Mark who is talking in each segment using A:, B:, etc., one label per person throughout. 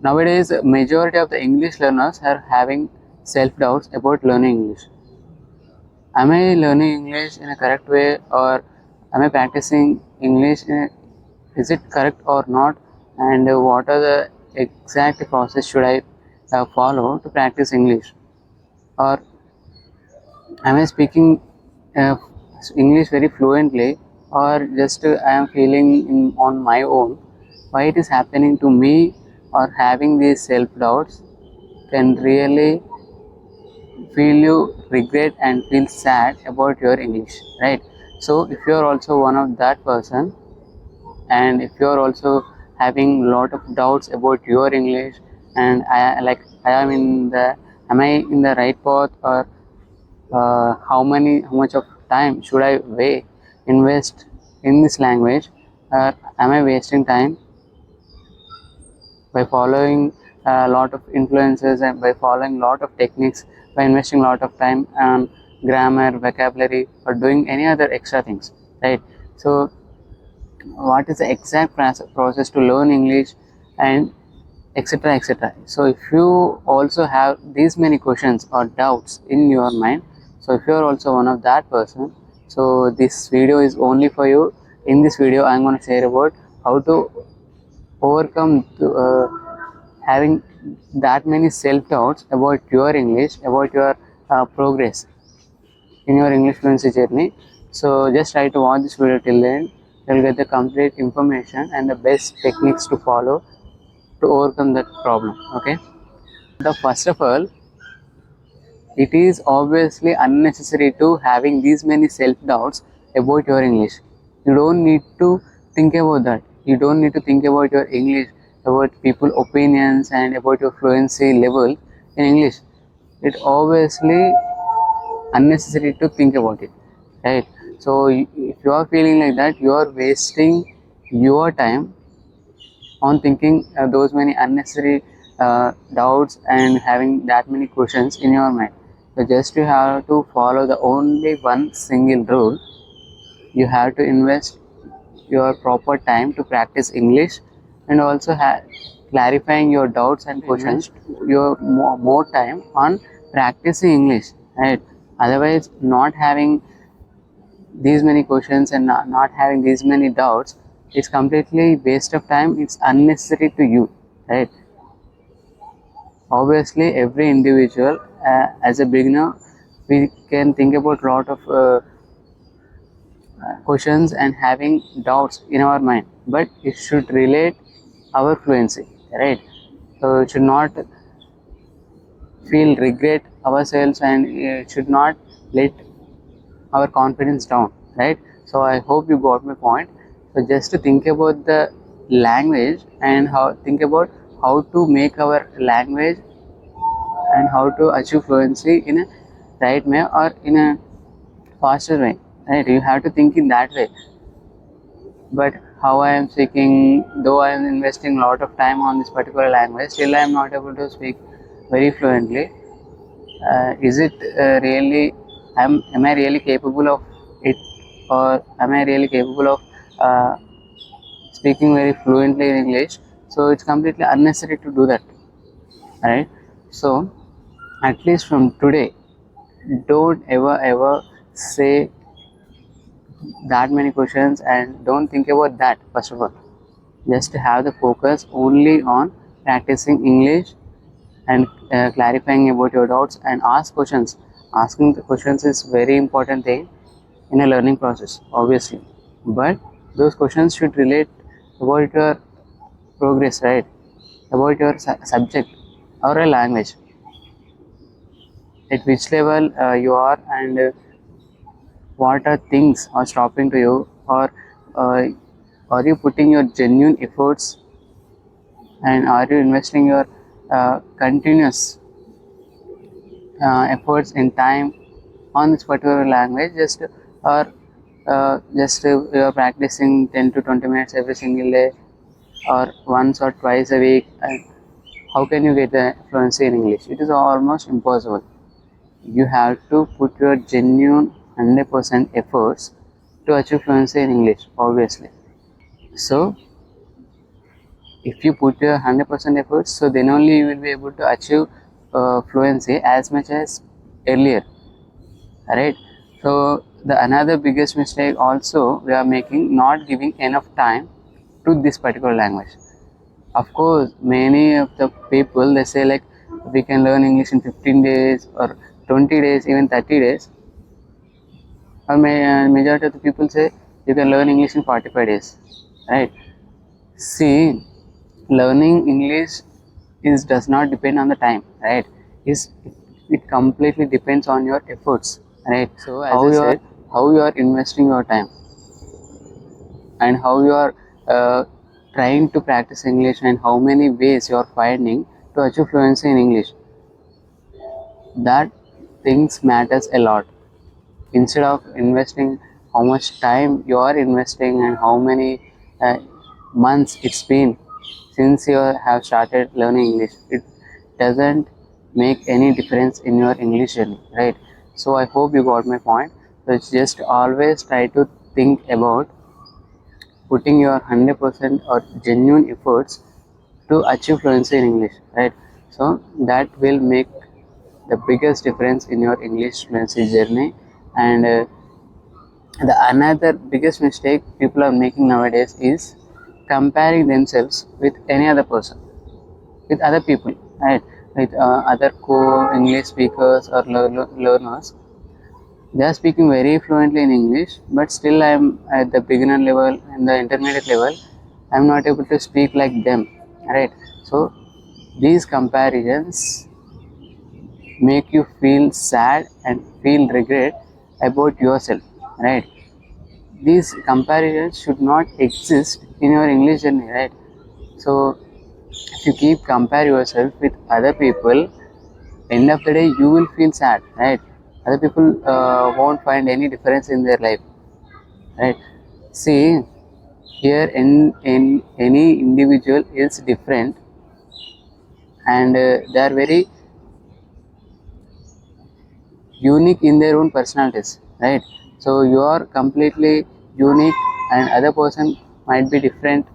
A: Nowadays, majority of the English learners are having self-doubts about learning English. Am I learning English in a correct way, or am I practicing English is it correct or not, and what are the exact process should I follow to practice English, or am I speaking uh, English very fluently, or just I am feeling on my own. Why it is happening to me, or having these self doubts can really feel you regret and feel sad about your English, right? So if you are also one of that person, and if you are also having lot of doubts about your English, and I am in the am I in the right path, or how much of time should I invest in this language, or am I wasting time by following a lot of influences and by following lot of techniques, by investing a lot of time on grammar, vocabulary, or doing any other extra things, right? So what is the exact process to learn English, and etc etc. So if you also have these many questions or doubts in your mind, so if you are also one of that person, so this video is only for you. In this video I am going to share about how to overcome having that many self doubts about your English, about your progress in your English fluency journey. So just try to watch this video till the end. You will get the complete information and the best techniques to follow to overcome that problem. Okay. The first of all, it is obviously unnecessary to having these many self doubts about your English. You don't need to think about that. You don't need to think about your English, about people opinions, and about your fluency level in English. It obviously unnecessary to think about it, right? So if you are feeling like that, you are wasting your time on thinking those many unnecessary doubts and having that many questions in your mind. So just you have to follow the only one single rule. You have to invest your proper time to practice English, and also clarifying your doubts and questions. Your more time on practicing English, right? Otherwise, not having these many questions and not having these many doubts, it's completely waste of time. It's unnecessary to you, right? Obviously, every individual as a beginner, we can think about a lot of questions and having doubts in our mind, but it should relate our fluency, right? So it should not feel regret ourselves, and it should not let our confidence down, right? So I hope you got my point. So just to think about the language, and how think about how to make our language and how to achieve fluency in a right way or in a faster way, right? You have to think in that way. But how I am speaking, though I am investing a lot of time on this particular language, still I am not able to speak very fluently. Is it really, am I really capable of it, or am I really capable of uh, speaking very fluently in English? So it's completely unnecessary to do that, right? So at least from today, don't ever say that many questions, and don't think about that. First of all, just have the focus only on practicing English, and clarifying about your doubts, and ask questions. Asking the questions is very important thing in a learning process, obviously, but those questions should relate about your progress, right? About your subject or a language, at which level you are, and what are things are stopping to you, or uh, are you putting your genuine efforts, and are you investing your continuous efforts in time on this particular language, just or just you are practicing 10 to 20 minutes every single day, or once or twice a week, and how can you get the fluency in English? It is almost impossible. You have to put your genuine 100% efforts to achieve fluency in English, obviously. So if you put your 100% efforts, so then only you will be able to achieve fluency as much as earlier, right? So the another biggest mistake also we are making, not giving enough time to this particular language. Of course, many of the people, they say like we can learn English in 15 days or 20 days, even 30 days. Or majority of the people say you can learn English in 45 days, right? See, learning English is does not depend on the time, right? Is it completely depends on your efforts, right? So as I said, how you are investing your time and how you are trying to practice English and how many ways you are finding to achieve fluency in English, that things matters a lot. Instead of investing how much time you are investing and how many months it's been since you have started learning English, it doesn't make any difference in your English journey, right? So I hope you got my point. So it's just always try to think about putting your 100% or genuine efforts to achieve fluency in English, right? So that will make the biggest difference in your English fluency journey. And the another biggest mistake people are making nowadays is comparing themselves with any other person, with other people, right? With other co-English speakers or learners. They are speaking very fluently in English, but still I am at the beginner level and the intermediate level. I am not able to speak like them, right? So these comparisons make you feel sad and feel regret about yourself, right? These comparisons should not exist in your English journey, right? So if you keep compare yourself with other people, end of the day you will feel sad, right? Other people won't find any difference in their life, right? See, here in any individual is different, and they are very unique in their own personalities, right? So you are completely unique and other person might be different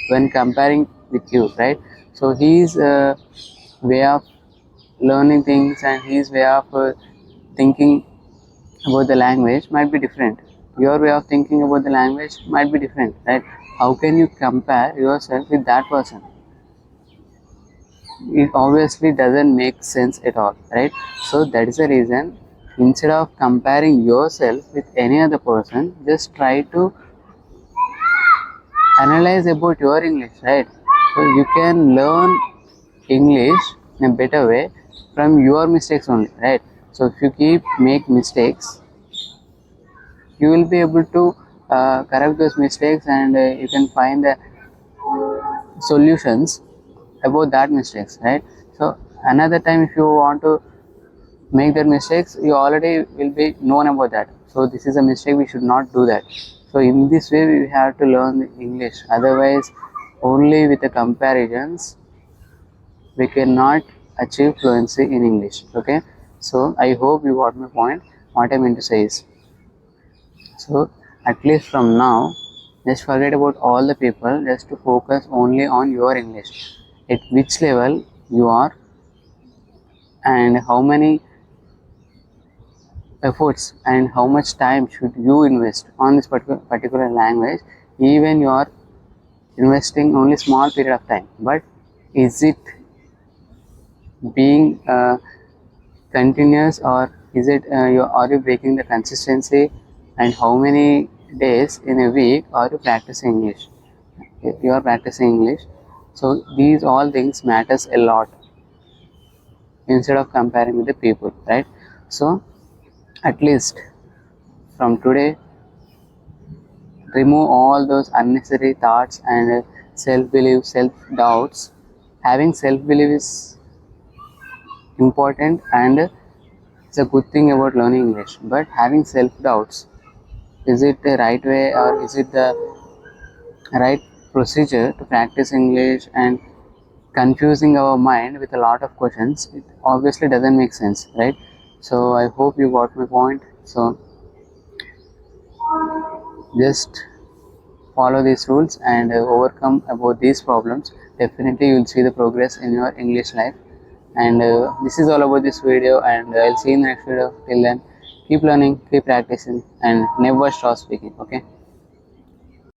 A: when comparing with you, right? So his way of learning things and his way of thinking about the language might be different. Your way of thinking about the language might be different, right? How can you compare yourself with that person? It obviously doesn't make sense at all, right? So that is the reason, instead of comparing yourself with any other person, just try to analyze about your English, right? So you can learn English in a better way from your mistakes only, right? So if you keep make mistakes, you will be able to correct those mistakes, and you can find the solutions about that mistakes, right? So another time if you want to make that mistakes, you already will be known about that. So this is a mistake, we should not do that. So in this way we have to learn English. Otherwise, only with the comparisons we cannot achieve fluency in English. Okay, so I hope you got my point. What I mean to say is, so at least from now, just forget about all the people, just to focus only on your English. At which level you are and how many efforts and how much time should you invest on this particular language. Even you are investing only small period of time, but is it being continuous, or is it are you breaking the consistency, and how many days in a week are you practicing English? If you are practicing English, so these all things matters a lot instead of comparing with the people, right? So at least from today, remove all those unnecessary thoughts and self-belief, self-doubts. Having self-belief is important and it's a good thing about learning English, but having self-doubts, is it the right way or is it the right procedure to practice English, and confusing our mind with a lot of questions, it obviously doesn't make sense, right? So I hope you got my point. So just follow these rules and overcome about these problems, definitely you will see the progress in your English life. And this is all about this video, and I'll see you in the next video. Till then, keep learning, keep practicing, and never stop speaking. Okay.